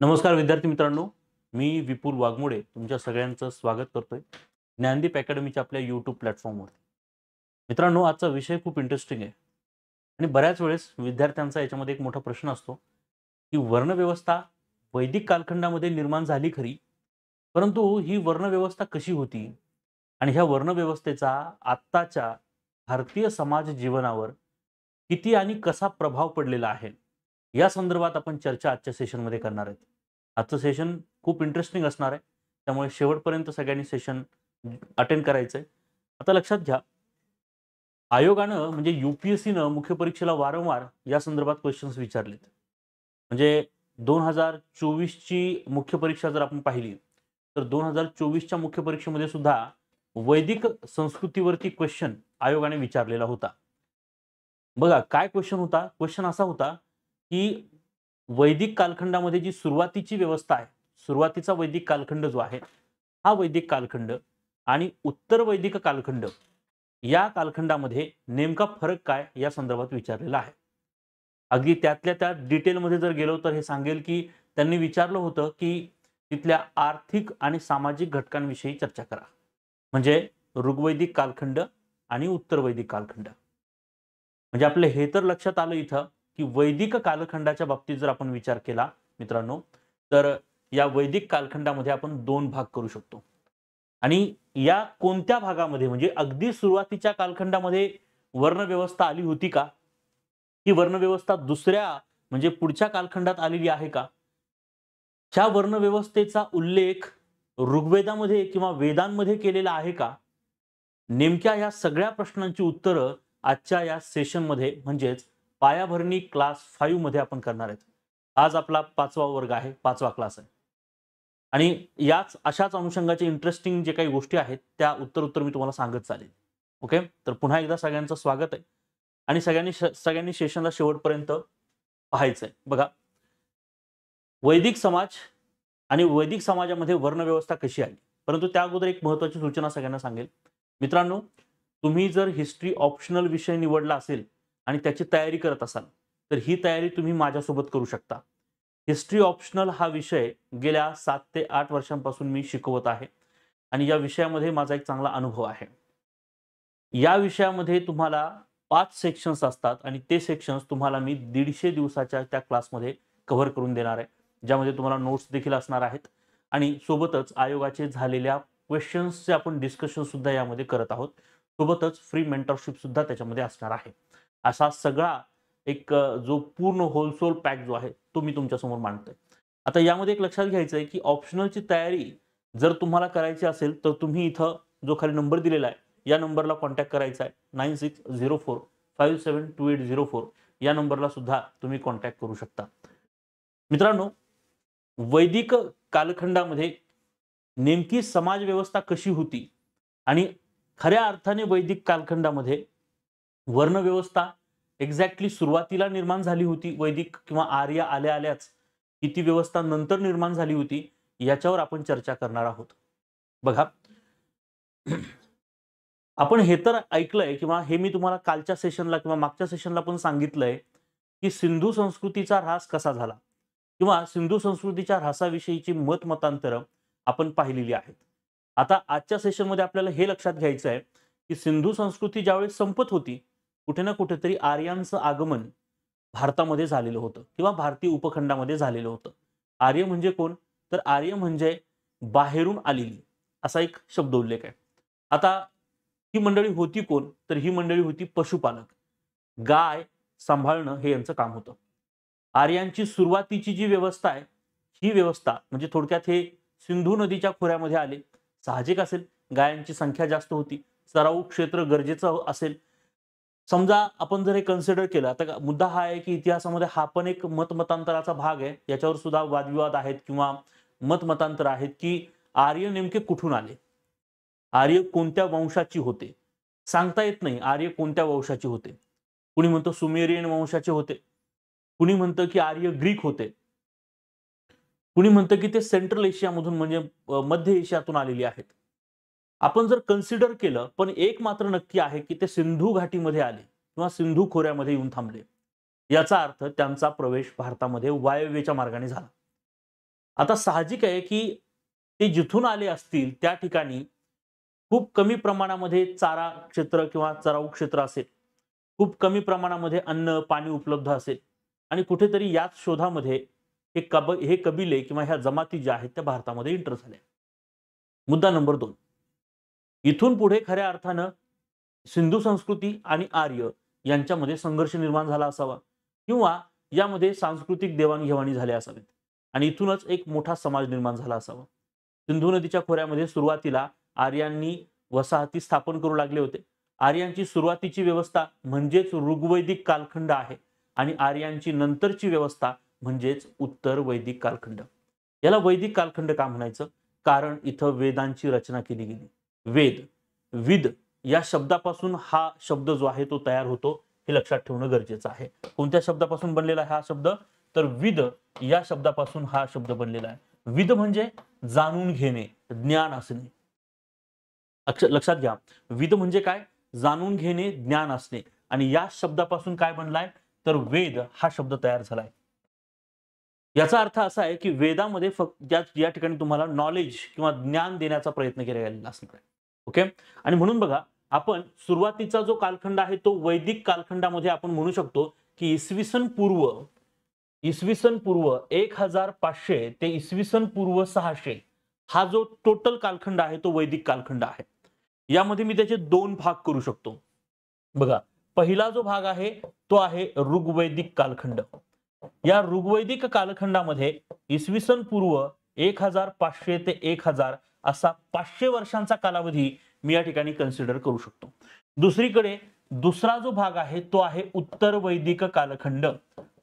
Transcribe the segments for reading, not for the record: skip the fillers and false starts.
नमस्कार विद्यार्थी मित्रांनो, मी विपुल वाघमोडे तुमच्या सगळ्यांचं स्वागत करतोय ज्ञानदीप अकॅडमीच्या आपल्या यूट्यूब प्लॅटफॉर्मवर. मित्रांनो, आजचा विषय खूप इंटरेस्टिंग आहे आणि बऱ्याच वेळेस विद्यार्थ्यांचा याच्यामध्ये एक मोठा प्रश्न असतो की वर्णव्यवस्था वैदिक कालखंडामध्ये निर्माण झाली खरी, परंतु ही वर्णव्यवस्था कशी होती आणि ह्या वर्णव्यवस्थेचा आत्ताच्या भारतीय समाज जीवनावर किती आणि कसा प्रभाव पडलेला आहे, या संदर्भात आपण चर्चा आजच्या सेशनमध्ये करणार आहेत. आजचं सेशन खूप इंटरेस्टिंग असणार आहे, त्यामुळे शेवटपर्यंत सगळ्यांनी सेशन अटेंड करायचं आहे. आता लक्षात घ्या, आयोगानं म्हणजे UPSCनं मुख्य परीक्षेला वारंवार या संदर्भात क्वेश्चन्स विचारलेत. म्हणजे 2024 ची मुख्य परीक्षा जर आपण पाहिली, तर 2024 च्या मुख्य परीक्षेमध्ये सुद्धा वैदिक संस्कृतीवरती क्वेश्चन आयोगाने विचारलेला होता. बघा काय क्वेश्चन होता. क्वेश्चन असा होता की वैदिक कालखंडामध्ये जी सुरुवातीची व्यवस्था आहे, सुरुवातीचा वैदिक कालखंड जो आहे, हा वैदिक कालखंड आणि उत्तर वैदिक कालखंड, या कालखंडामध्ये नेमका फरक काय या संदर्भात विचारलेला आहे. अगदी त्यातल्या त्यात डिटेलमध्ये जर गेलो तर हे सांगेल की त्यांनी विचारलं होतं की तिथल्या आर्थिक आणि सामाजिक घटकांविषयी चर्चा करा. म्हणजे ऋग्वैदिक कालखंड आणि उत्तर वैदिक कालखंड. म्हणजे आपलं हे तर लक्षात आलं इथं की वैदिक कालखंडाच्या बाबतीत जर आपण विचार केला मित्रांनो, तर या वैदिक कालखंडामध्ये आपण दोन भाग करू शकतो. आणि या कोणत्या भागामध्ये म्हणजे अगदी सुरुवातीच्या कालखंडामध्ये वर्णव्यवस्था आली होती का? ही वर्णव्यवस्था दुसऱ्या म्हणजे पुढच्या कालखंडात आलेली आहे का? ह्या वर्णव्यवस्थेचा उल्लेख ऋग्वेदामध्ये किंवा वेदांमध्ये केलेला आहे का? नेमक्या या सगळ्या प्रश्नांची उत्तरं आजच्या या सेशनमध्ये म्हणजेच पायाभरणी क्लास 5 मध्ये आपण करणार आहेत. आज आपला 5वा वर्ग आहे, 5वा क्लास आहे. आणि याच अशाच अनुषंगाचे इंटरेस्टिंग जे काही गोष्टी आहेत त्या उत्तर मी तुम्हाला सांगत चालेल. ओके, तर पुन्हा एकदा सगळ्यांचं स्वागत आहे आणि सगळ्यांनी सेशनला शेवटपर्यंत पाहायचं आहे. बघा, वैदिक समाज आणि वैदिक समाजामध्ये वर्णव्यवस्था कशी आली, परंतु त्या अगोदर एक महत्त्वाची सूचना सगळ्यांना सांगेल. मित्रांनो, तुम्ही जर हिस्ट्री ऑप्शनल विषय निवडला असेल आणि त्याची तयारी करत असाल, तर ही तयारी तुम्ही माझ्यासोबत करू शकता. हिस्ट्री ऑप्शनल हा विषय गेल्या 7 ते 8 वर्षांपासून मी शिकवत आहे आणि या विषयामध्ये माझा एक चांगला अनुभव आहे. या विषयामध्ये तुम्हाला 5 सेक्शन्स असतात आणि ते सेक्शन्स तुम्हाला मी 150 दिवसाच्या त्या क्लासमध्ये कव्हर करून देणार आहे, ज्यामध्ये तुम्हाला नोट्स देखील असणार आहेत आणि सोबतच आयोगाचे झालेल्या क्वेश्चन्सचे आपण डिस्कशन सुद्धा यामध्ये करत आहोत. सोबतच फ्री मेंटरशिप सुद्धा त्याच्यामध्ये असणार आहे. असा सगळा एक जो पूर्ण होलसोल पॅक जो आहे तो मी तुमच्या समोर मांडतोय. आता यामध्ये एक लक्षात घ्यायचं आहे की ऑप्शनलची तयारी जर तुम्हाला करायची असेल तर तुम्ही इथं जो खाली नंबर दिलेला आहे या नंबरला कॉन्टॅक्ट करायचा आहे. 9604572804 या नंबरला सुद्धा तुम्ही कॉन्टॅक्ट करू शकता. मित्रांनो, वैदिक कालखंडामध्ये नेमकी समाज व्यवस्था कशी होती आणि खऱ्या अर्थाने वैदिक कालखंडामध्ये वर्णव्यवस्था एक्झॅक्टली सुरुवातीला निर्माण झाली होती वैदिक किंवा आर्य आल्या आल्याच की ती व्यवस्था नंतर निर्माण झाली होती, याच्यावर आपण चर्चा करणार आहोत. बघा, आपण हे तर ऐकलंय किंवा हे मी तुम्हाला कालच्या सेशनला किंवा मागच्या सेशनला पण सांगितलंय की सिंधू संस्कृतीचा ऱ्हास कसा झाला किंवा सिंधू संस्कृतीच्या ऱ्हासाविषयीची मतमतांतरं आपण पाहिलेली आहेत. आता आजच्या सेशनमध्ये आपल्याला हे लक्षात घ्यायचं आहे की सिंधू संस्कृती ज्यावेळेस संपत होती, कुठे ना कुठेतरी आर्यांचं आगमन भारतामध्ये झालेलं होतं किंवा भारतीय उपखंडामध्ये झालेलं होतं. आर्य म्हणजे कोण? तर आर्य म्हणजे बाहेरून आलेली, असा एक शब्द उल्लेख आहे. आता ही मंडळी होती कोण? तर ही मंडळी होती पशुपालक. गाय सांभाळणं हे यांचं काम होतं. आर्यांची सुरुवातीची जी व्यवस्था आहे, ही व्यवस्था म्हणजे थोडक्यात हे सिंधू नदीच्या खोऱ्यामध्ये आले. साहजिक असेल, गायांची संख्या जास्त होती, चराऊ क्षेत्र गरजेचं असेल. समजा आपण जर हे कन्सिडर केलं, आता मुद्दा हा आहे की इतिहासामध्ये हा पण एक मतमतांतराचा भाग आहे. याच्यावर सुद्धा वादविवाद आहेत किंवा मतमतांतर आहेत की आर्य नेमके कुठून आले? आर्य कोणत्या वंशाची होते? सांगता येत नाही आर्य कोणत्या वंशाचे होते. कुणी म्हणतं सुमेरियन वंशाचे होते, कुणी म्हणतं की आर्य ग्रीक होते, कुणी म्हणतं की ते सेंट्रल एशियामधून म्हणजे मध्य एशियातून आलेली आहेत. आपण जर कन्सिडर केलं, पण एक मात्र नक्की आहे की ते सिंधू घाटीमध्ये आले किंवा सिंधू खोऱ्यामध्ये येऊन थांबले. याचा अर्थ त्यांचा प्रवेश भारतामध्ये वायव्येच्या मार्गाने झाला. आता साहजिक आहे की ते जिथून आले असतील त्या ठिकाणी खूप कमी प्रमाणामध्ये चारा क्षेत्र किंवा चराऊ क्षेत्र असेल, खूप कमी प्रमाणामध्ये अन्न पाणी उपलब्ध असेल आणि कुठेतरी याच शोधामध्ये हे कबिले किंवा ह्या जमाती ज्या आहेत त्या भारतामध्ये एंटर झाल्या. मुद्दा नंबर 2, इथून पुढे खऱ्या अर्थानं सिंधू संस्कृती आणि आर्य यांच्यामध्ये संघर्ष निर्माण झाला असावा किंवा यामध्ये सांस्कृतिक देवाणघेवाणी झाल्या असावेत आणि इथूनच एक मोठा समाज निर्माण झाला असावा. सिंधू नदीच्या खोऱ्यामध्ये सुरुवातीला आर्यांनी वसाहती स्थापन करू लागले होते. आर्यांची सुरुवातीची व्यवस्था म्हणजेच ऋग्वैदिक कालखंड आहे आणि आर्यांची नंतरची व्यवस्था म्हणजेच उत्तर वैदिक कालखंड. याला वैदिक कालखंड का म्हणायचं? कारण इथं वेदांची रचना केली गेली. वेद, विद या शब्दापासून हा शब्द जो आहे तो तयार होतो, हे लक्षात ठेवणं गरजेचं आहे. कोणत्या शब्दापासून बनलेला आहे हा शब्द? तर विद या शब्दापासून हा शब्द बनलेला आहे. विद म्हणजे जाणून घेणे, ज्ञान असणे. लक्षात घ्या, विद म्हणजे काय? जाणून घेणे, ज्ञान असणे. आणि या शब्दापासून काय बनलाय? तर वेद हा शब्द तयार झालाय. याचा अर्थ असा आहे की वेदामध्ये फक्त या ठिकाणी तुम्हाला नॉलेज किंवा ज्ञान देण्याचा प्रयत्न केला गेलेला असणार आहे. ओके. आणि म्हणून बघा, आपण सुरुवातीचा जो कालखंड आहे तो वैदिक कालखंडामध्ये आपण म्हणू शकतो की इसवी सन पूर्व 1500 ते इसवी सन पूर्व 600 हा जो टोटल कालखंड आहे तो वैदिक कालखंड आहे. यामध्ये मी त्याचे 2 भाग करू शकतो. बघा, पहिला जो भाग आहे तो आहे ऋग्वैदिक कालखंड. या ऋग्वैदिक कालखंडामध्ये इसवी सन पूर्व 1500 ते 1000 असा 500 वर्षांचा कालावधी मी या ठिकाणी कन्सिडर करू शकतो. दुसरीकडे दुसरा जो भाग आहे तो आहे उत्तर वैदिक कालखंड.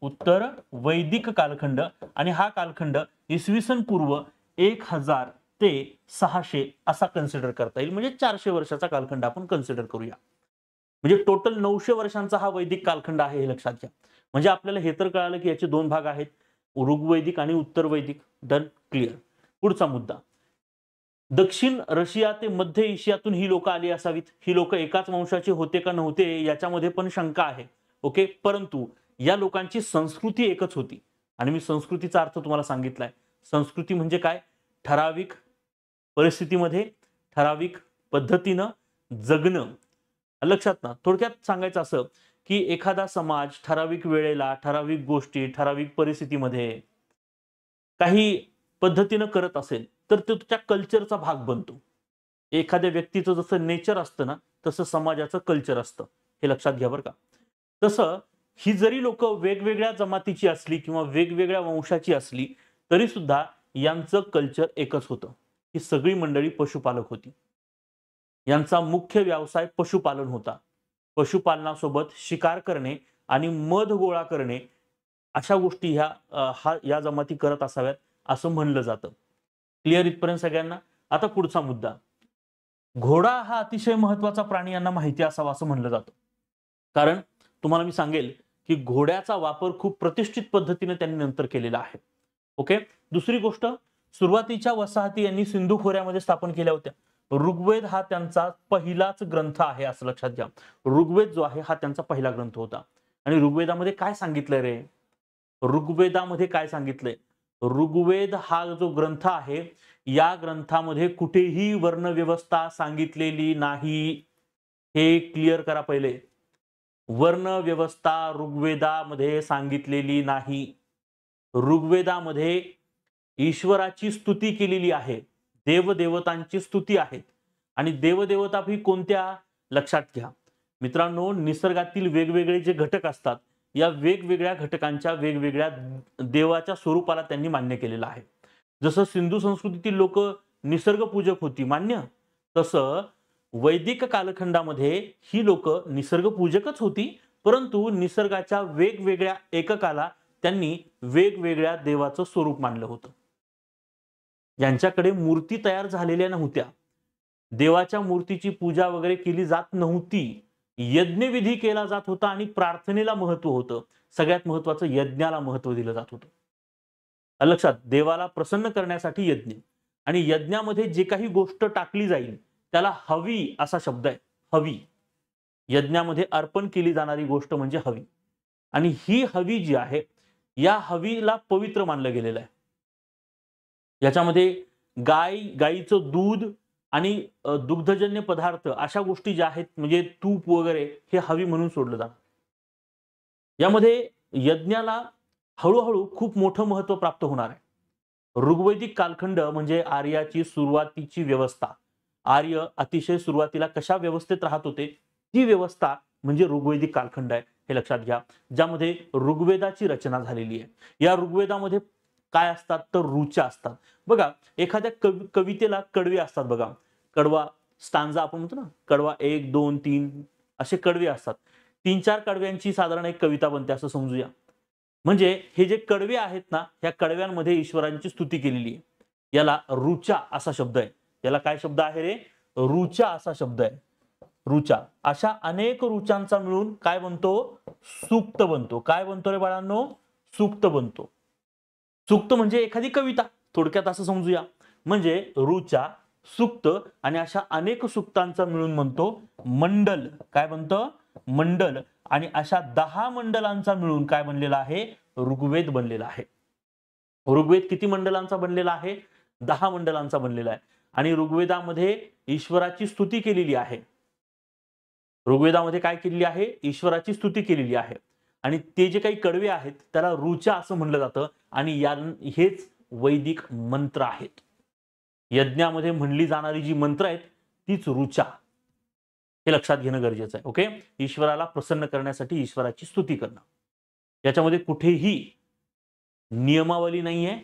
उत्तर वैदिक कालखंड आणि हा कालखंड इसवी सन पूर्व 1000 ते 600 असा कन्सिडर करता येईल. म्हणजे 400 वर्षाचा कालखंड आपण कन्सिडर करूया. म्हणजे टोटल 900 वर्षांचा हा वैदिक कालखंड आहे, हे लक्षात घ्या. म्हणजे आपल्याला हे तर कळालं की याचे 2 भाग आहेत, ऋग्वैदिक आणि उत्तर वैदिक. Done, clear. पुढचा मुद्दा, दक्षिण रशिया ते मध्य एशियातून ही लोक आली असावीत. ही लोक एकाच वंशाचे होते का नव्हते याच्यामध्ये पण शंका आहे. ओके. परंतु या लोकांची संस्कृती एकच होती आणि मी संस्कृतीचा अर्थ तुम्हाला सांगितलाय. संस्कृती म्हणजे काय? ठराविक परिस्थितीमध्ये ठराविक पद्धतीनं जगणं. लक्षात ना. थोडक्यात सांगायचं असं की एखादा समाज ठराविक वेळेला ठराविक गोष्टी ठराविक परिस्थितीमध्ये काही पद्धतीनं करत असेल तर तो त्या कल्चरचा भाग बनतो. एखाद्या व्यक्तीचं जसं नेचर असतं ना, तसं समाजाचं कल्चर असतं. हे लक्षात घ्या बरं का. तसं ही जरी लोक वेगवेगळ्या जमातीची असली किंवा वेगवेगळ्या वंशाची असली तरी सुद्धा यांचं कल्चर एकच होतं. ही सगळी मंडळी पशुपालक होती. यांचा मुख्य व्यवसाय पशुपालन होता. पशुपालनासोबत शिकार करणे आणि मध गोळा करणे अशा गोष्टी या जमाती करत असाव्यात असं म्हणलं जातं. क्लिअर इथपर्यंत सगळ्यांना? आता पुढचा मुद्दा, घोडा हा अतिशय महत्वाचा प्राणी यांना माहिती असावा असं म्हणलं जातं. कारण तुम्हाला मी सांगेल की घोड्याचा वापर खूप प्रतिष्ठित पद्धतीने त्यांनी नंतर केलेला आहे. ओके. दुसरी गोष्ट, सुरुवातीच्या वसाहती यांनी सिंधू खोऱ्यामध्ये स्थापन केल्या होत्या. ऋग्वेद हा त्यांचा पहिलाच ग्रंथ आहे असं लक्षात घ्या. ऋग्वेद जो आहे हा त्यांचा पहिला ग्रंथ होता. आणि ऋग्वेदामध्ये काय सांगितलंय रे? ऋग्वेदामध्ये काय सांगितलंय? ऋग्वेद हा जो ग्रंथ आहे या ग्रंथामध्ये कुठेही वर्णव्यवस्था सांगितलेली नाही. हे क्लिअर करा पहिले. वर्णव्यवस्था ऋग्वेदामध्ये सांगितलेली नाही. ऋग्वेदामध्ये ईश्वराची स्तुती केलेली आहे, देवदेवतांची स्तुती आहेत. आणि देवदेवता भी कोणत्या? लक्षात घ्या मित्रांनो, निसर्गातील वेगवेगळे जे घटक असतात या वेगवेगळ्या घटकांच्या वेगवेगळ्या देवाच्या स्वरूपाला त्यांनी मान्य केलेलं आहे. जसं सिंधू संस्कृतीतील लोक निसर्ग पूजक होती, मान्य, तसं वैदिक कालखंडामध्ये ही लोक निसर्ग पूजकच होती, परंतु निसर्गाच्या वेगवेगळ्या एककाला त्यांनी वेगवेगळ्या देवाचं स्वरूप मानलं होतं. यांच्याकडे मूर्ती तयार झालेल्या नव्हत्या. देवाच्या मूर्तीची पूजा वगैरे केली जात नव्हती. यज्ञविधी केला जात होता आणि प्रार्थनेला महत्व होतं. सगळ्यात महत्वाचं यज्ञाला महत्व दिलं जात होतं. लक्षात, देवाला प्रसन्न करण्यासाठी यज्ञ. आणि यज्ञामध्ये जे काही गोष्ट टाकली जाईल त्याला हवी असा शब्द आहे. हवी. यज्ञामध्ये अर्पण केली जाणारी गोष्ट म्हणजे हवी. आणि ही हवी जी आहे या हवीला पवित्र मानलं गेलेलं आहे. याच्यामध्ये गाईचं दूध आणि दुग्धजन्य पदार्थ अशा गोष्टी ज्या आहेत म्हणजे तूप वगैरे हे हवी म्हणून सोडलं जातं. यामध्ये यज्ञाला हळूहळू खूप मोठं महत्व प्राप्त होणार आहे. ऋग्वैदिक कालखंड म्हणजे आर्याची सुरुवातीची व्यवस्था. आर्य अतिशय सुरुवातीला कशा व्यवस्थेत राहत होते ती व्यवस्था म्हणजे ऋग्वैदिक कालखंड आहे, हे लक्षात घ्या. ज्यामध्ये ऋग्वेदाची रचना झालेली आहे. या ऋग्वेदामध्ये काय असतात तर ऋचा असतात. बघा एखाद्या कवितेला कडवे असतात बघा. कडवा स्टांजा आपण म्हणतो ना, कडवा 1 2 3 असे कडवे असतात. 3-4 कडव्यांची साधारण एक कविता बनते असं समजूया. म्हणजे हे जे कडवे आहेत ना, या कडव्यांमध्ये ईश्वरांची स्तुती केलेली आहे. याला ऋचा असा शब्द आहे. याला काय शब्द आहे रे? ऋचा असा शब्द आहे. ऋचा. अशा अनेक ऋचांचा मिळून काय बनतो? सूक्त बनतो. काय बनतो रे बाळांनो? सूक्त बनतो. सूक्त म्हणजे एखादी कविता, थोडक्यात असं समजूया. म्हणजे ऋचा, सूक्त आणि अशा अनेक सूक्तांचा मिळून म्हणतो मंडल. काय बनतं? मंडल. आणि अशा 10 मंडलांचा मिळून काय बनलेला आहे? ऋग्वेद बनलेला आहे. ऋग्वेद किती मंडलांचा बनलेला आहे? 10 मंडलांचा बनलेला आहे. आणि ऋग्वेदामध्ये ईश्वराची स्तुती केलेली आहे. ऋग्वेदामध्ये काय केलेली आहे? ईश्वराची स्तुती केलेली आहे. आणि ते जे काही कडवे आहेत त्याला ऋचा असं म्हणलं जातं. आणि हेच वैदिक मंत्र आहेत. यज्ञामध्ये म्हणली जाणारी जी मंत्र आहेत तीच ऋचा. हे लक्षात घेणं गरजेचं आहे. ओके. ईश्वराला प्रसन्न करण्यासाठी ईश्वराची स्तुती करणं. याच्यामध्ये कुठेही नियमावली नाहीये,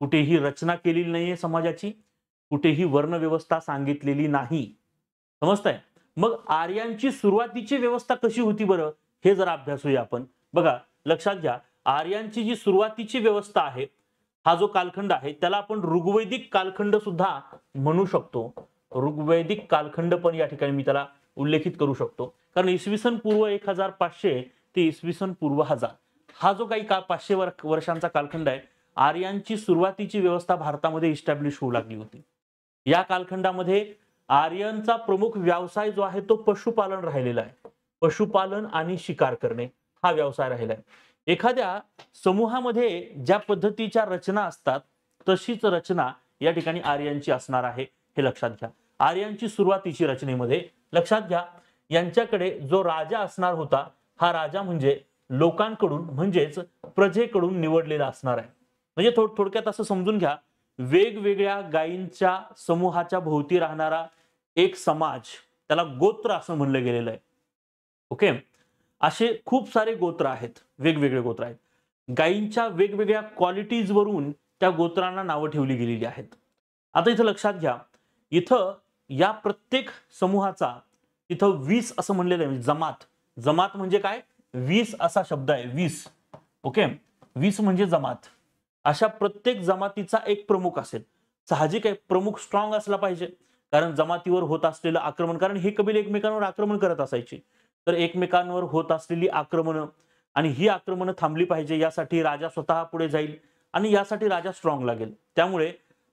कुठेही रचना केलेली नाहीये समाजाची, कुठेही वर्णव्यवस्था सांगितलेली नाही. समजतंय? मग आर्यांची सुरुवातीची व्यवस्था कशी होती बरं, हे जरा अभ्यासूया आपण. बघा लक्षात घ्या, आर्यांची जी सुरुवातीची व्यवस्था आहे, हा जो कालखंड आहे त्याला आपण ऋग्वैदिक कालखंड सुद्धा म्हणू शकतो. ऋग्वैदिक कालखंड पण या ठिकाणी मी त्याला उल्लेखित करू शकतो. कारण इसवी सन पूर्व 1500 ते इसवी सन पूर्व 1000 हा जो काही 500 वर्षांचा कालखंड आहे, आर्यांची सुरुवातीची व्यवस्था भारतामध्ये इस्टॅब्लिश होऊ लागली होती. या कालखंडामध्ये आर्यांचा प्रमुख व्यवसाय जो आहे तो पशुपालन राहिलेला आहे. पशुपालन आणि शिकार करणे हा व्यवसाय राहिला आहे. एखाद्या समूहामध्ये ज्या पद्धतीच्या रचना असतात तशीच रचना या ठिकाणी आर्यांची असणार आहे, हे लक्षात घ्या. आर्यांची सुरुवातीची रचनेमध्ये लक्षात घ्या, यांच्याकडे जो राजा असणार होता, हा राजा म्हणजे लोकांकडून म्हणजेच प्रजेकडून निवडलेला असणार आहे. म्हणजे थोडक्यात असं समजून घ्या, वेगवेगळ्या गायींच्या समूहाच्या भोवती राहणारा एक समाज, त्याला गोत्र असं म्हणलं गेलेलं आहे. ओके. असे खूप सारे गोत्र आहेत, वेगवेगळे गोत्र आहेत. गायींच्या वेगवेगळ्या क्वालिटीज वरून त्या गोत्रांना नावं ठेवली गेलेली आहेत. आता इथं लक्षात घ्या, इथं या प्रत्येक समूहाचा इथं 20 असं म्हणलेलं आहे. जमात. जमात म्हणजे काय? 20 असा शब्द आहे. 20. ओके. 20 म्हणजे जमात. अशा प्रत्येक जमातीचा एक प्रमुख असेल. साहजिक आहे, प्रमुख स्ट्रॉंग असला पाहिजे. कारण जमातीवर होत असलेलं आक्रमण, कारण हे कबीले एकमेकांवर आक्रमण करत असायचे. तर एकमेकांवर होत असलेली आक्रमणं आणि ही आक्रमणं थांबली पाहिजे, यासाठी राजा स्वतः पुढे जाईल आणि यासाठी राजा स्ट्रॉंग लागेल. त्यामुळे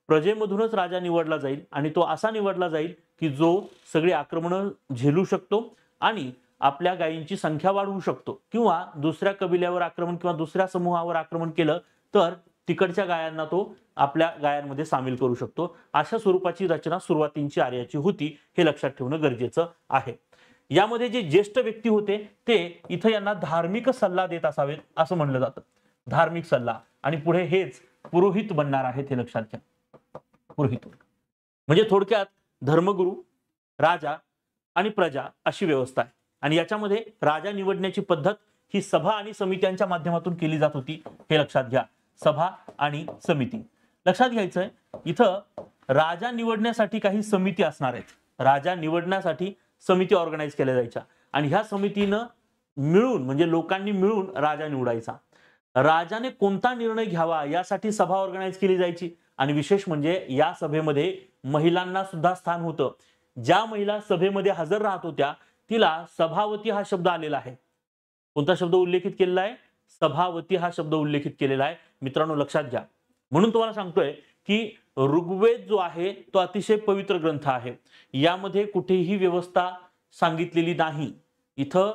प्रजेमधूनच राजा निवडला जाईल आणि तो असा निवडला जाईल की जो सगळी आक्रमणं झेलू शकतो आणि आपल्या गायींची संख्या वाढवू शकतो, किंवा दुसऱ्या कबिल्यावर आक्रमण किंवा दुसऱ्या समूहावर आक्रमण केलं तर तिकडच्या गायांना तो आपल्या गायांमध्ये सामील करू शकतो. अशा स्वरूपाची रचना सुरुवातीची आर्याची होती, हे लक्षात ठेवणं गरजेचं आहे. यामध्ये जे ज्येष्ठ व्यक्ती होते ते इथं यांना धार्मिक सल्ला देत असावेत असं म्हणलं जातं. धार्मिक सल्ला. आणि पुढे हेच पुरोहित बनणार आहेत, हे लक्षात घ्या. पुरोहित म्हणजे थोडक्यात धर्मगुरू, राजा आणि प्रजा अशी व्यवस्था आहे. आणि याच्यामध्ये राजा निवडण्याची पद्धत ही सभा आणि समित्यांच्या माध्यमातून केली जात होती, हे लक्षात घ्या. सभा आणि समिती लक्षात घ्यायचंय. इथं राजा निवडण्यासाठी काही समिती असणार आहेत. राजा निवडण्यासाठी समिती ऑर्गनाइज केल्या जायच्या आणि ह्या समितीनं मिळून म्हणजे लोकांनी मिळून राजा निवडायचा. राजाने कोणता निर्णय घ्यावा यासाठी सभा ऑर्गनाइज केली जायची. आणि विशेष म्हणजे या सभेमध्ये महिलांना सुद्धा स्थान होतं. ज्या महिला सभेमध्ये हजर राहत होत्या तिला सभावती हा शब्द आलेला आहे. कोणता शब्द उल्लेखित केलेला आहे? सभावती हा शब्द उल्लेखित केलेला आहे. मित्रांनो लक्षात घ्या. म्हणून तुम्हाला सांगतोय की ऋग्वेद जो आहे तो अतिशय पवित्र ग्रंथ आहे. यामध्ये कुठेही व्यवस्था सांगितलेली नाही. इथं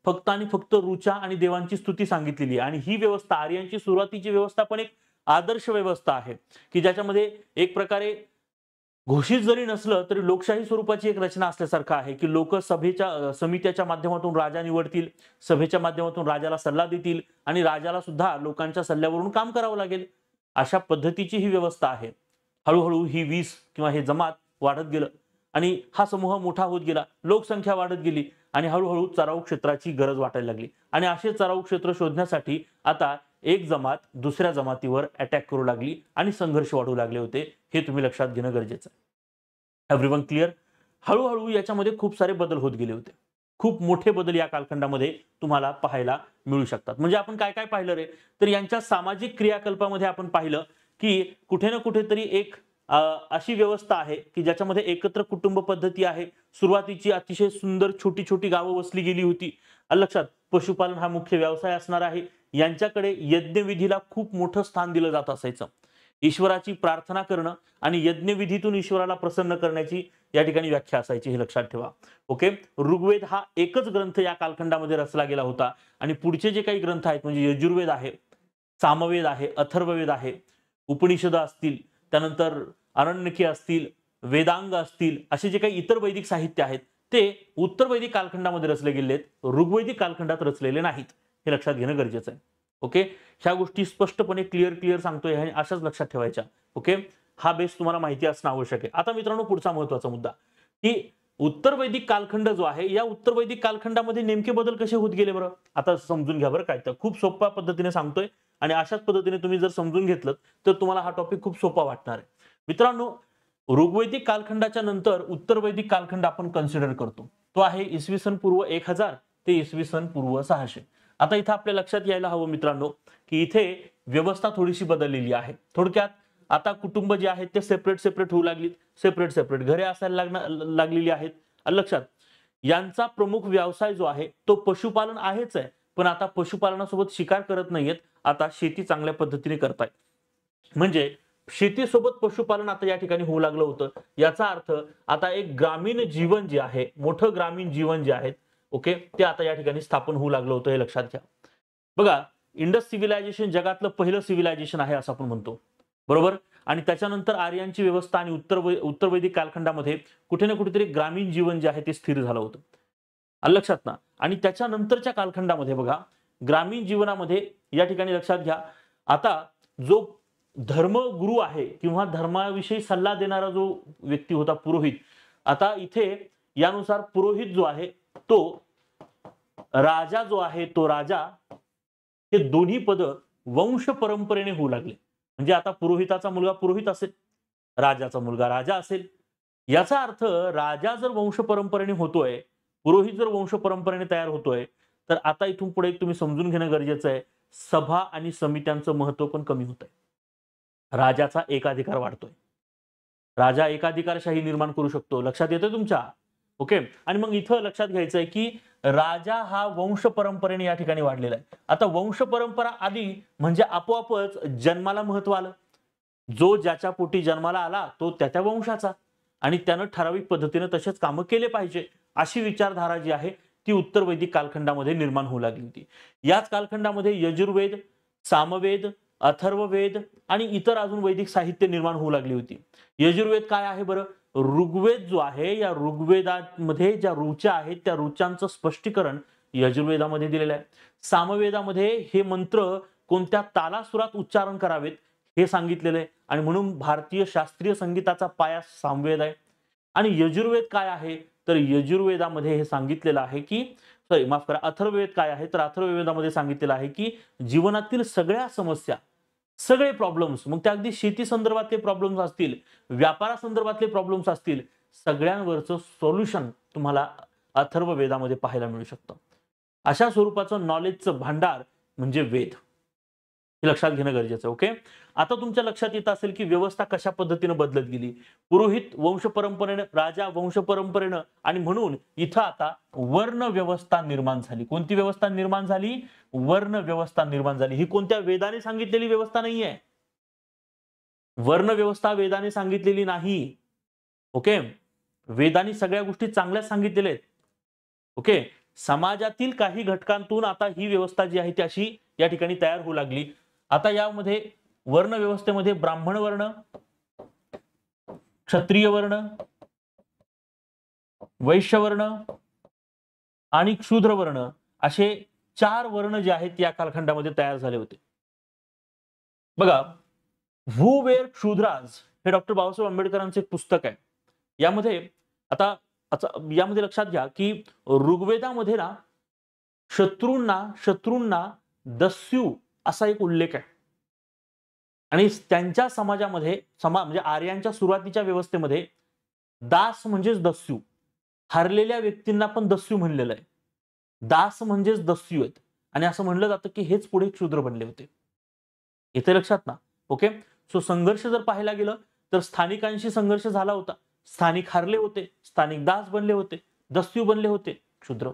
फक्त आणि फक्त ऋचा आणि देवांची स्तुती सांगितलेली आहे. आणि ही व्यवस्था आर्यांची सुरुवातीची व्यवस्था पण एक आदर्श व्यवस्था आहे की ज्याच्यामध्ये एक प्रकारे घोषित जरी नसलं तरी लोकशाही स्वरूपाची एक रचना असल्यासारखं आहे की लोक सभेच्या समित्याच्या माध्यमातून राजा निवडतील, सभेच्या माध्यमातून राजाला सल्ला देतील आणि राजाला सुद्धा लोकांच्या सल्ल्यावरून काम करावं लागेल. अशा पद्धतीची ही व्यवस्था आहे. हळूहळू ही वीस किंवा हे जमात वाढत गेलं आणि हा समूह मोठा होत गेला, लोकसंख्या वाढत गेली आणि हळूहळू चराऊ क्षेत्राची गरज वाटायला लागली. आणि असे चराऊ क्षेत्र शोधण्यासाठी आता एक जमात दुसऱ्या जमातीवर अटॅक करू लागली आणि संघर्ष वाढू लागले होते. हे तुम्ही लक्षात घेणं गरजेचं आहे. Everyone clear? हळूहळू याच्यामध्ये खूप सारे बदल होत गेले होते. खूप मोठे बदल या कालखंडामध्ये तुम्हाला पाहायला मिळू शकतात. म्हणजे आपण काय काय पाहिलं रे, तर यांच्या सामाजिक क्रियाकल्पामध्ये आपण पाहिलं की कुठे ना कुठेतरी एक अशी व्यवस्था आहे की ज्याच्यामध्ये एकत्र कुटुंब पद्धती आहे. सुरुवातीची अतिशय सुंदर छोटी छोटी गावं वसली गेली होती. लक्षात, पशुपालन हा मुख्य व्यवसाय असणार आहे. यांच्याकडे यज्ञविधीला खूप मोठं स्थान दिलं जात असायचं. ईश्वराची प्रार्थना करणं आणि यज्ञविधीतून ईश्वराला प्रसन्न करण्याची या ठिकाणी व्याख्या असायची, हे लक्षात ठेवा. ओके. ऋग्वेद हा एकच ग्रंथ या कालखंडामध्ये रचला गेला होता आणि पुढचे जे काही ग्रंथ आहेत म्हणजे यजुर्वेद आहे, सामवेद आहे, अथर्ववेद आहे, उपनिषद असतील, त्यानंतर अरण्यके असतील, वेदांग असतील, असे जे काही इतर वैदिक साहित्य आहेत ते उत्तर वैदिक कालखंडामध्ये रचले गेले आहेत, ऋग्वैदिक कालखंडात रचलेले नाहीत. हे लक्षात घेणं गरजेचं आहे. ओके. ह्या गोष्टी स्पष्टपणे क्लिअर सांगतोय आणि अशाच लक्षात ठेवायच्या. ओके. हा बेस तुम्हाला माहिती असणं आवश्यक आहे. आता मित्रांनो, पुढचा महत्त्वाचा मुद्दा की उत्तर वैदिक कालखंड जो आहे, या उत्तर वैदिक कालखंडामध्ये नेमके बदल कसे होत गेले बरं, आता समजून घ्या बरं. काय तर खूप सोप्या पद्धतीने सांगतोय आणि अशाच पद्धतीने तुम्ही जर समजून घेतलं तर तुम्हाला हा टॉपिक खूप सोपा वाटणार आहे. मित्रांनो, ऋग्वैदिक कालखंडाच्या नंतर उत्तर वैदिक कालखंड आपण कन्सिडर करतो. तो आहे इसवी सन पूर्व 1000 ते इसवी सन पूर्व 600. आता इथं आपल्या लक्षात यायला हवं मित्रांनो की इथे व्यवस्था थोडीशी बदललेली आहे. थोडक्यात आता कुटुंब जे आहेत ते सेपरेट होऊ लागलीत, सेपरेट घरे असायला लागलेली आहेत. लक्षात, यांचा प्रमुख व्यवसाय जो आहे तो पशुपालन आहेच आहे, पण आता पशुपालनासोबत शिकार करत नाहीयेत, आता शेती चांगल्या पद्धतीने करतायत. म्हणजे शेतीसोबत पशुपालन आता या ठिकाणी होऊ लागलं होतं. याचा अर्थ आता एक ग्रामीण जीवन जे आहे, मोठं ग्रामीण जीवन जे आहे, ओके, ते आता या ठिकाणी स्थापन होऊ लागलं होतं. हे लक्षात घ्या. बघा, इंडस सिव्हिलायझेशन जगातलं पहिलं सिव्हिलायझेशन आहे असं आपण म्हणतो, बरोबर. आणि त्याच्यानंतर आर्यांची व्यवस्था आणि उत्तर वैदिक कालखंडामध्ये कुठे ना कुठेतरी ग्रामीण जीवन जे आहे ते स्थिर झालं होतं. लक्षात ना. आणि त्याच्यानंतरच्या कालखंडामध्ये बघा, ग्रामीण जीवनामध्ये या ठिकाणी लक्षात घ्या, आता जो धर्मगुरू आहे किंवा धर्माविषयी सल्ला देणारा जो व्यक्ती होता पुरोहित, आता इथे यानुसार पुरोहित जो आहे तो राजा जो आहे, तो राजा, हे दोन्ही पद वंश परंपरेने होऊ लागले. म्हणजे आता पुरोहिताचा मुलगा पुरोहित असेल, राजाचा मुलगा राजा असेल. याचा अर्थ राजा जर वंश परंपरेने होतोय, पुरोहित जर वंश परंपरेने तयार होतोय, तर आता इथून पुढे तुम्ही समजून घेणं गरजेचं आहे, सभा आणि समित्यांचं महत्व पण कमी होत आहे. राजाचा एकाधिकार वाढतोय. राजा एकाधिकारशाही निर्माण करू शकतो. लक्षात येतंय तुमच्या? ओके. आणि मग इथं लक्षात घ्यायचंय की राजा हा वंश परंपरेने या ठिकाणी वाढलेला आहे. आता वंश परंपरा आली म्हणजे आपोआपच जन्माला महत्व आलं. जो ज्याच्या पोटी जन्माला आला तो त्या वंशाचा आणि त्यानं ठराविक पद्धतीने तसेच कामं केले पाहिजे, अशी विचारधारा जी आहे ती उत्तर वैदिक कालखंडामध्ये निर्माण होऊ लागली होती. याच कालखंडामध्ये यजुर्वेद, सामवेद, अथर्ववेद आणि इतर अजून वैदिक साहित्य निर्माण होऊ लागली होती. यजुर्वेद काय आहे बरं? ऋग्वेद जो आहे, या ऋग्वेदामध्ये ज्या ऋचा आहेत त्या ऋचांचं स्पष्टीकरण यजुर्वेदामध्ये दिलेलं आहे. सामवेदामध्ये हे मंत्र कोणत्या तालासुरात उच्चारण करावेत हे सांगितलेलं आहे आणि म्हणून भारतीय शास्त्रीय संगीताचा पाया सामवेद आहे. आणि यजुर्वेद काय आहे, तर यजुर्वेदामध्ये हे सांगितलेलं आहे की माफ करा, अथर्ववेद काय आहे, तर अथर्ववेदामध्ये सांगितलेलं आहे की जीवनातील सगळ्या समस्या, सगळे प्रॉब्लेम्स, मग त्या अगदी शेती संदर्भातले प्रॉब्लेम्स असतील, व्यापारा संदर्भातले प्रॉब्लेम्स असतील, सगळ्यांवरचं सोल्युशन तुम्हाला अथर्ववेदामध्ये पाहायला मिळू शकतं. अशा स्वरूपाचं नॉलेजचं भांडार म्हणजे वेद, हे लक्षात घेणं गरजेचं आहे. ओके. आता तुमच्या लक्षात येत असेल की व्यवस्था कशा पद्धतीने बदलत गेली. पुरोहित वंश परंपरेनं, राजा वंश परंपरेनं, आणि म्हणून इथं आता वर्ण व्यवस्था निर्माण झाली. कोणती व्यवस्था निर्माण झाली? वर्ण व्यवस्था निर्माण झाली. ही कोणत्या वेदाने सांगितलेली व्यवस्था नाहीये. वर्ण व्यवस्था वेदाने सांगितलेली नाही. ओके. वेदाने सगळ्या गोष्टी चांगल्या सांगितलेल्या आहेत. ओके. समाजातील काही घटकांतून आता ही व्यवस्था जी आहे ती अशी या ठिकाणी तयार होऊ लागली. आता यामध्ये वर्ण व्यवस्थेमध्ये ब्राह्मण वर्ण, क्षत्रिय वर्ण, वैश्य वर्ण आणि शूद्र वर्ण असे 4 वर्ण जे आहेत या कालखंडामध्ये तयार झाले होते. बघा, हू वेअर शूद्राज हे डॉक्टर बाबासाहेब आंबेडकरांचे एक पुस्तक आहे. यामध्ये आता यामध्ये लक्षात घ्या की ऋग्वेदामध्ये ना शत्रूंना दस्यू असा एक उल्लेख आहे. आणि त्यांच्या समाजामध्ये म्हणजे आर्यांच्या सुरुवातीच्या व्यवस्थेमध्ये दास म्हणजेच दस्यू, हरलेल्या व्यक्तींना पण दस्यू म्हणलेलं आहे. दास म्हणजेच दस्यू आहेत आणि असं म्हणलं जातं की हेच पुढे शूद्र बनले होते. इथे लक्षात ना. ओके, सो संघर्ष जर पाहायला गेलं तर स्थानिकांशी संघर्ष झाला होता. स्थानिक हरले होते, स्थानिक दास बनले होते, दस्यू बनले होते, शूद्र.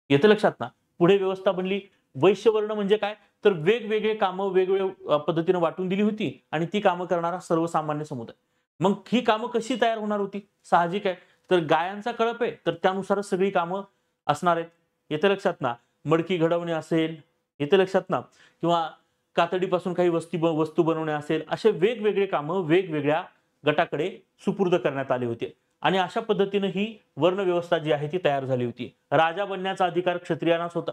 येते लक्षात ना. पुढे व्यवस्था बनली. वैश्यवर्ण म्हणजे काय, तर वेगवेगळे कामं वेगवेगळ्या पद्धतीने वाटून दिली होती आणि ती कामं करणारा सर्वसामान्य समुदाय. मग ही कामं कशी तयार होणार होती, साहजिक आहे. तर गायांचा कळप आहे तर त्यानुसारच सगळी कामं असणार आहेत. येते लक्षात ना. मडकी घडवणे असेल, येते लक्षात ना, किंवा कातडीपासून काही वस्तू बनवणे असेल, असे वेगवेगळे कामं वेगवेगळ्या गटाकडे सुपूर्द करण्यात आले होते. आणि अशा पद्धतीने ही वर्ण व्यवस्था जी आहे ती तयार झाली होती. राजा बनण्याचा अधिकार क्षत्रियांनाच होता.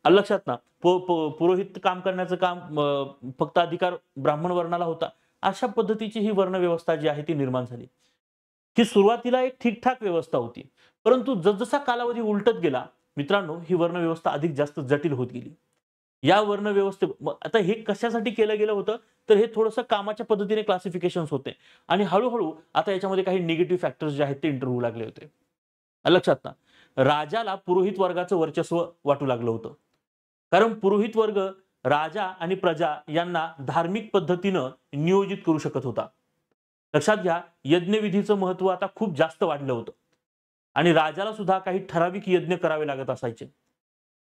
लक्षात ना. पुरोहित काम करण्याचं काम फक्त अधिकार ब्राह्मण वर्णाला होता. अशा पद्धतीची ही वर्ण व्यवस्था जी आहे ती निर्माण झाली. ही सुरुवातीला एक ठीकठाक व्यवस्था होती, परंतु जसजसा कालावधी उलटत गेला मित्रांनो, ही वर्ण व्यवस्था अधिक जास्त जटिल होत गेली. या वर्ण व्यवस्थे आता हे कशासाठी केलं गेलं होतं, तर हे थोडंसं कामाच्या पद्धतीने क्लासिफिकेशन्स होते आणि हळूहळू आता याच्यामध्ये काही निगेटिव्ह फॅक्टर्स जे आहेत ते एंटर होऊ लागले होते. लक्षात ना. राजाला पुरोहित वर्गाचं वर्चस्व वाटू लागलं होतं, कारण पुरोहित वर्ग राजा आणि प्रजा यांना धार्मिक पद्धतीनं नियोजित करू शकत होता. लक्षात घ्या, यज्ञविधीचं महत्व आता खूप जास्त वाढलं होतं आणि राजाला सुद्धा काही ठराविक यज्ञ करावे लागत असायचे.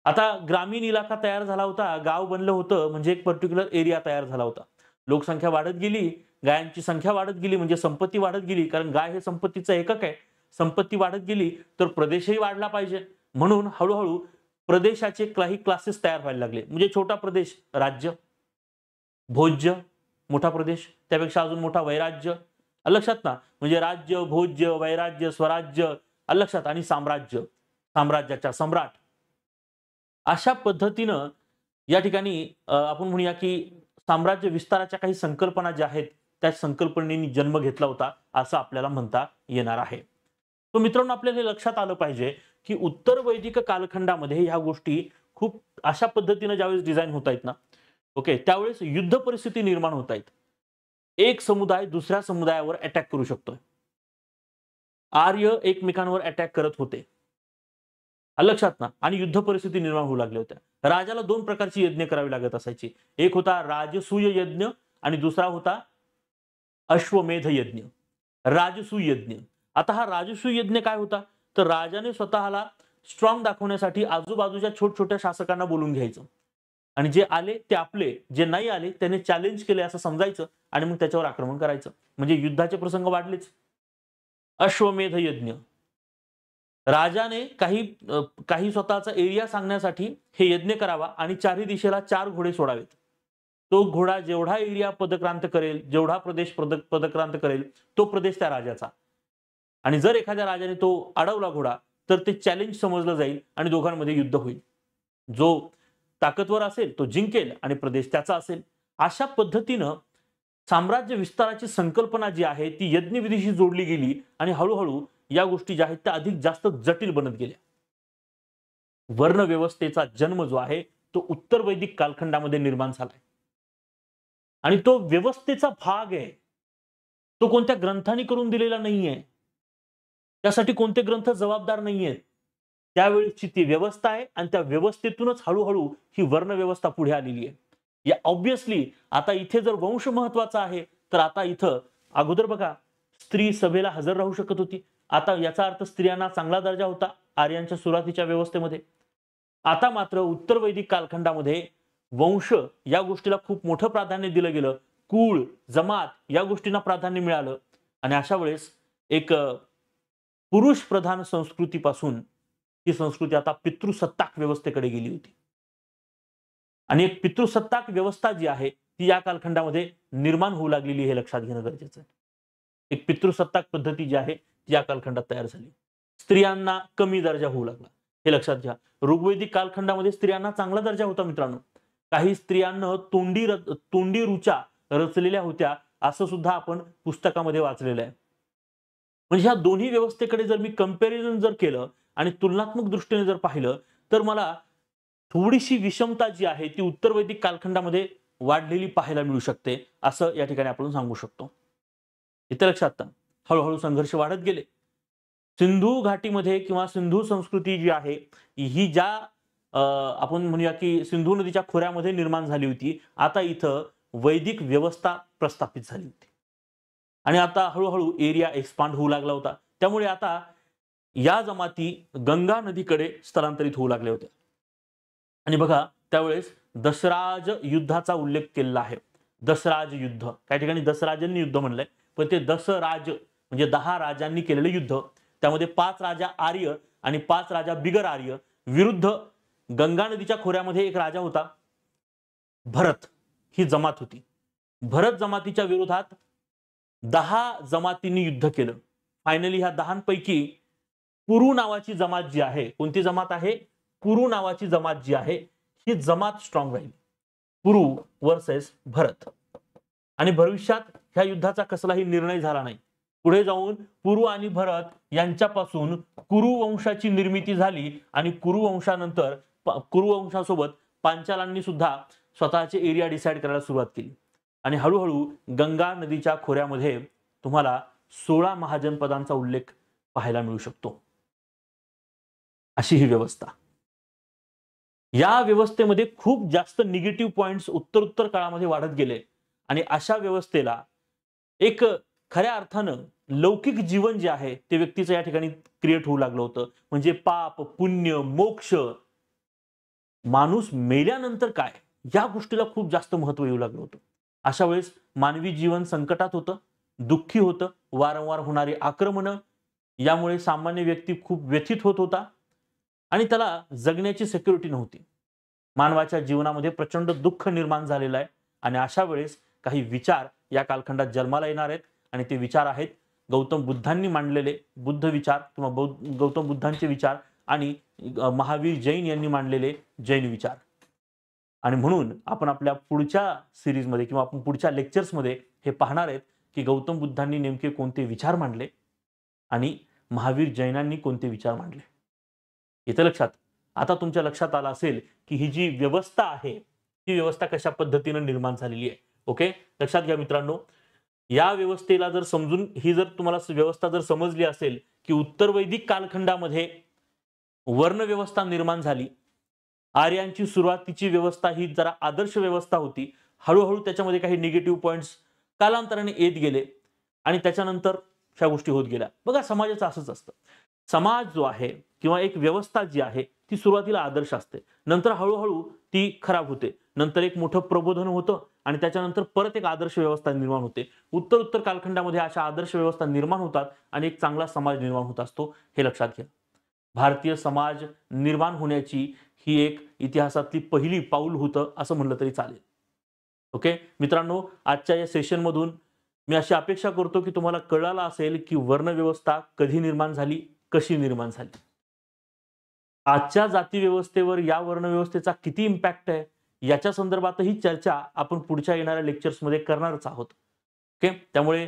आता ग्रामीण इलाका तयार झाला होता, गाव बनलं होतं म्हणजे एक पर्टिक्युलर एरिया तयार झाला होता. लोकसंख्या वाढत गेली, गायांची संख्या वाढत गेली म्हणजे संपत्ती वाढत गेली, कारण गाय हे संपत्तीचं एकक आहे. संपत्ती वाढत गेली तर प्रदेशही वाढला पाहिजे, म्हणून हळूहळू प्रदेशाचे काही क्लासेस तयार व्हायला लागले. म्हणजे छोटा प्रदेश राज्य, भोज्य मोठा प्रदेश, त्यापेक्षा अजून मोठा वैराज्य. लक्षात ना. म्हणजे राज्य, भोज्य, वैराज्य, स्वराज्य, लक्षात, आणि साम्राज्य, साम्राज्याचा सम्राट. अशा पद्धतीनं या ठिकाणी आपण म्हणूया की साम्राज्य विस्ताराच्या काही संकल्पना ज्या आहेत त्या संकल्पनेनी जन्म घेतला होता असं आपल्याला म्हणता येणार आहे. तो मित्रांनो, आपल्याला हे लक्षात आलं पाहिजे की उत्तर वैदिक कालखंडामध्ये ह्या गोष्टी खूप अशा पद्धतीने ज्यावेळेस डिझाईन होत आहेत ना, ओके, त्यावेळेस युद्ध परिस्थिती निर्माण होत आहेत. एक समुदाय दुसऱ्या समुदायावर अटॅक करू शकतोय. आर्य एकमेकांवर अटॅक करत होते, लक्षात ना, आणि युद्ध परिस्थिती निर्माण होऊ लागल्या होत्या. राजाला 2 प्रकारची यज्ञ करावी लागत असायची. एक होता राजसूय यज्ञ आणि दुसरा होता अश्वमेध यज्ञ. राजसूय यज्ञ. आता हा राजसूय यज्ञ काय होता, तर राजाने स्वतःला स्ट्रॉंग दाखवण्यासाठी आजूबाजूच्या छोट्या शासकांना बोलून घ्यायचं आणि जे आले ते आपले, जे नाही आले त्याने चॅलेंज केले असं समजायचं आणि मग त्याच्यावर आक्रमण करायचं. म्हणजे युद्धाचे प्रसंग वाढलेच. अश्वमेध यज्ञ. राजाने काही स्वतःचा एरिया सांगण्यासाठी हे यज्ञ करावा आणि चारही दिशेला 4 घोडे सोडावेत. तो घोडा जेवढा एरिया पदक्रांत करेल, जेवढा प्रदेश पदक्रांत करेल, तो प्रदेश त्या राजाचा. आणि जर एखाद्या राजाने तो अडवला घोडा तर ते चॅलेंज समजलं जाईल आणि दोघांमध्ये युद्ध होईल. जो ताकदवर असेल तो जिंकेल आणि प्रदेश त्याचा असेल. अशा पद्धतीनं साम्राज्य विस्ताराची संकल्पना जी आहे ती यज्ञविधीशी जोडली गेली आणि हळूहळू या गोष्टी ज्या आहेत त्या अधिक जास्त जटिल बनत गेल्या. वर्ण व्यवस्थेचा जन्म जो आहे तो उत्तर वैदिक कालखंडामध्ये निर्माण झालाय आणि तो व्यवस्थेचा भाग आहे. तो कोणत्या ग्रंथांनी करून दिलेला नाहीये, त्यासाठी कोणते ग्रंथ जबाबदार नाहीयेत. त्यावेळीची ती व्यवस्था आहे आणि त्या व्यवस्थेतूनच हळूहळू ही वर्ण व्यवस्था पुढे आलेली आहे. या ऑब्विसली आता इथे जर वंश महत्वाचा आहे तर आता इथं अगोदर बघा स्त्री सभेला हजर राहू शकत होती. आता याचा अर्थ स्त्रियांना चांगला दर्जा होता आर्यांच्या सुरुवातीच्या व्यवस्थेमध्ये. आता मात्र उत्तर वैदिक कालखंडामध्ये वंश या गोष्टीला खूप मोठं प्राधान्य दिलं गेलं. कुळ, जमात या गोष्टींना प्राधान्य मिळालं आणि अशा वेळेस एक पुरुष प्रधान संस्कृतीपासून ही संस्कृती आता पितृसत्ताक व्यवस्थेकडे गेली होती. आणि एक पितृसत्ताक व्यवस्था जी आहे ती या कालखंडामध्ये निर्माण होऊ लागलेली हे लक्षात घेणं गरजेचं आहे. एक पितृसत्ताक पद्धती जी आहे ती या कालखंडात तयार झाली. स्त्रियांना कमी दर्जा होऊ लागला हे लक्षात घ्या. ऋग्वैदिक कालखंडामध्ये स्त्रियांना चांगला दर्जा होता मित्रांनो. काही स्त्रियांना तोंडी रुचा रचलेल्या होत्या असं सुद्धा आपण पुस्तकामध्ये वाचलेलं आहे. म्हणजे ह्या दोन्ही व्यवस्थेकडे जर मी कंपॅरिझन जर केलं आणि तुलनात्मक दृष्टीने जर पाहिलं तर मला थोडीशी विषमता जी आहे ती उत्तर वैदिक कालखंडामध्ये वाढलेली पाहायला मिळू शकते असं या ठिकाणी आपण सांगू शकतो. इथे लक्षात हळूहळू संघर्ष वाढत गेले. सिंधू घाटीमध्ये किंवा सिंधू संस्कृती जी आहे ही ज्या आपण म्हणूया की सिंधू नदीच्या खोऱ्यामध्ये निर्माण झाली होती, आता इथं वैदिक व्यवस्था प्रस्थापित झाली होती आणि आता हळूहळू एरिया एक्सपांड होऊ लागला होता. त्यामुळे आता या जमाती गंगा नदीकडे स्थलांतरित होऊ लागल्या होत्या. आणि बघा त्यावेळेस दशराज युद्धाचा उल्लेख केलेला आहे. दशराज युद्ध, काही ठिकाणी दशराजांनी युद्ध म्हणलंय, पण ते दशराज म्हणजे 10 राजांनी केलेले युद्ध. त्यामध्ये 5 राजा आर्य आणि 5 राजा बिगर आर्य विरुद्ध गंगा नदीच्या खोऱ्यामध्ये एक राजा होता भरत, ही जमात होती. भरत जमातीच्या विरोधात 10 जमातींनी युद्ध केलं. फायनली ह्या 10 पैकी कुरु नावाची जमात जी आहे, कोणती जमात आहे? कुरु नावाची जमात जी आहे ही जमात स्ट्रॉंग राहिली. कुरु वर्सेस भरत. आणि भविष्यात ह्या युद्धाचा कसलाही निर्णय झाला नाही. पुढे जाऊन कुरु आणि भरत यांच्यापासून कुरु वंशाची निर्मिती झाली आणि कुरु वंशानंतर कुरु वंशासोबत पांचालांनी सुद्धा स्वतःचे एरिया डिसाइड करायला सुरुवात केली. आणि हळूहळू गंगा नदीच्या खोऱ्यामध्ये तुम्हाला 16 महाजनपदांचा उल्लेख पाहायला मिळू शकतो. अशी ही व्यवस्था. या व्यवस्थेमध्ये खूप जास्त निगेटिव्ह पॉइंट्स उत्तर काळामध्ये वाढत गेले आणि अशा व्यवस्थेला एक खऱ्या अर्थानं लौकिक जीवन जे आहे ते व्यक्तीचं या ठिकाणी क्रिएट होऊ लागलं होतं. म्हणजे पाप, पुण्य, मोक्ष, माणूस मेल्यानंतर काय, या गोष्टीला खूप जास्त महत्त्व येऊ लागलं होतं. अशा वेळेस मानवी जीवन संकटात होतं, दुःखी होतं, वारंवार होणारी आक्रमणं यामुळे सामान्य व्यक्ती खूप व्यथित होत होता आणि त्याला जगण्याची सिक्युरिटी नव्हती. मानवाच्या जीवनामध्ये प्रचंड दुःख निर्माण झालेलं आहे आणि अशा वेळेस काही विचार या कालखंडात जन्माला येणार आहेत आणि ते विचार आहेत गौतम बुद्धांनी मांडलेले बुद्ध विचार किंवा गौतम बुद्धांचे विचार आणि महावीर जैन यांनी मांडलेले जैन विचार. आणि म्हणून आपण आपल्या पुढच्या सिरीजमध्ये किंवा आपण पुढच्या लेक्चर्समध्ये हे पाहणार आहेत की गौतम बुद्धांनी नेमके कोणते विचार मांडले आणि महावीर जैनांनी कोणते विचार मांडले. इथे लक्षात आता तुमच्या लक्षात आलं असेल की ही जी व्यवस्था आहे ती व्यवस्था कशा पद्धतीने निर्माण झालेली आहे. ओके, लक्षात घ्या मित्रांनो. या व्यवस्थेला जर समजून ही जर तुम्हाला व्यवस्था जर समजली असेल की उत्तर वैदिक कालखंडामध्ये वर्ण व्यवस्था निर्माण झाली. आर्यांची सुरुवातीची व्यवस्था ही जरा आदर्श व्यवस्था होती. हळूहळू त्याच्यामध्ये काही निगेटिव्ह पॉइंट्स कालांतराने येत गेले आणि त्याच्यानंतर ह्या गोष्टी होत गेल्या. बघा समाजाचं असंच असतं. समाज जो आहे किंवा एक व्यवस्था जी आहे ती सुरुवातीला आदर्श असते, नंतर हळूहळू ती खराब होते, नंतर एक मोठं प्रबोधन होतं आणि त्याच्यानंतर परत एक आदर्श व्यवस्था निर्माण होते. उत्तर कालखंडामध्ये अशा आदर्श व्यवस्था निर्माण होतात आणि एक चांगला समाज निर्माण होत असतो, हे लक्षात घ्या. भारतीय समाज निर्माण होण्याची ही एक इतिहासातली पहिली पाऊल होतं असं म्हणलं तरी चालेल. ओके मित्रांनो, आजच्या या सेशनमधून मी अशी अपेक्षा करतो की तुम्हाला कळालं असेल की वर्णव्यवस्था कधी निर्माण झाली, कशी निर्माण झाली. आजच्या जाती व्यवस्थेवर या वर्णव्यवस्थेचा किती इम्पॅक्ट आहे याच्या संदर्भातही चर्चा आपण पुढच्या येणाऱ्या लेक्चर्समध्ये करणारच आहोत. ओके, त्यामुळे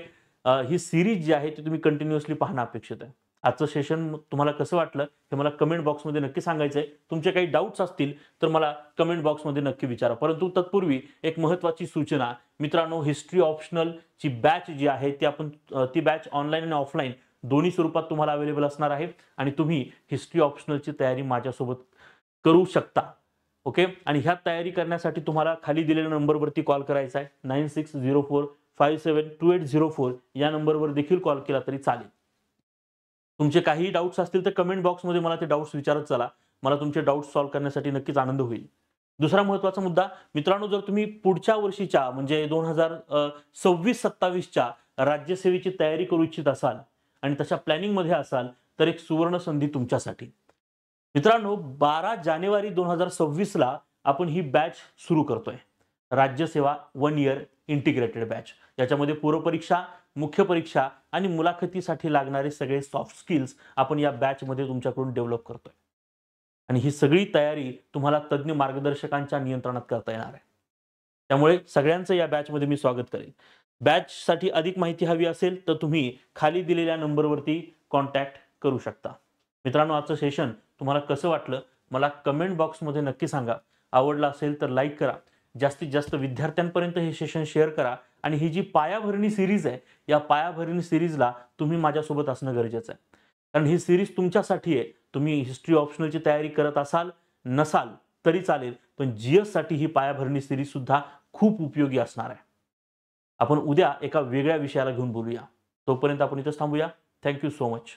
ही सिरीज जी आहे ती तुम्ही कंटिन्युअसली पाहणं अपेक्षित आहे. आजचं सेशन तुम्हाला कसं वाटलं हे मला कमेंट बॉक्समध्ये नक्की सांगायचं आहे. तुमचे काही डाऊट्स असतील तर मला कमेंट बॉक्समध्ये नक्की विचारा. परंतु तत्पूर्वी एक महत्त्वाची सूचना मित्रांनो, हिस्ट्री ऑप्शनलची बॅच जी आहे ती बॅच ऑनलाईन आणि ऑफलाईन दोन्ही स्वरूपात तुम्हाला अवेलेबल असणार आहे आणि तुम्ही हिस्ट्री ऑप्शनलची तयारी माझ्यासोबत करू शकता. ओके, आणि ह्या तयारी करण्यासाठी तुम्हाला खाली दिलेल्या नंबरवरती कॉल करायचा आहे. 9604572804 या नंबरवर देखील कॉल केला तरी चालेल. तुमचे काही डाऊट्स असतील तर कमेंट बॉक्समध्ये मला ते डाऊट्स विचारत चला. मला तुमचे डाऊट्स सॉल्व्ह करण्यासाठी नक्कीच आनंद होईल. दुसरा महत्त्वाचा मुद्दा मित्रांनो, जर तुम्ही पुढच्या वर्षीच्या म्हणजे 2026-27च्या राज्यसेवेची तयारी करू इच्छित असाल आणि तशा प्लॅनिंगमध्ये असाल तर एक सुवर्ण संधी तुमच्यासाठी. मित्रांनो, 12 जानेवारी 2026 ला आपण ही बॅच सुरू करतोय. राज्यसेवा 1 इयर इंटिग्रेटेड बॅच. याच्यामध्ये पूर्वपरीक्षा, मुख्य परीक्षा आणि मुलाखतीसाठी लागणारे सगळे सॉफ्ट स्किल्स आपण या बॅचमध्ये तुमच्याकडून डेव्हलप करतोय. आणि ही सगळी तयारी तुम्हाला तज्ञ मार्गदर्शकांच्या नियंत्रणात करता येणार आहे. त्यामुळे सगळ्यांचं या बॅचमध्ये मी स्वागत करेन. बॅचसाठी अधिक माहिती हवी असेल तर तुम्ही खाली दिलेल्या नंबरवरती कॉन्टॅक्ट करू शकता. मित्रांनो, आजचं सेशन तुम्हाला कसं वाटलं मला कमेंट बॉक्समध्ये नक्की सांगा. आवडलं असेल तर लाईक करा. जास्तीत जास्त विद्यार्थ्यांपर्यंत हे सेशन शेअर करा आणि ही जी पायाभरणी सीरीज आहे, या पायाभरणी सीरीजला तुम्ही माझ्यासोबत असणं गरजेचं आहे. कारण ही सीरीज तुमच्यासाठी आहे. तुम्ही हिस्ट्री ऑप्शनलची तयारी करत असाल, नसाल तरी चालेल, पण जीएस साठी ही पायाभरणी सीरीज सुद्धा खूप उपयोगी असणार आहे. आपण उद्या एका वेगळ्या विषयाला घेऊन बोलूया. तोपर्यंत आपण इथेच थांबूया. Thank you so much.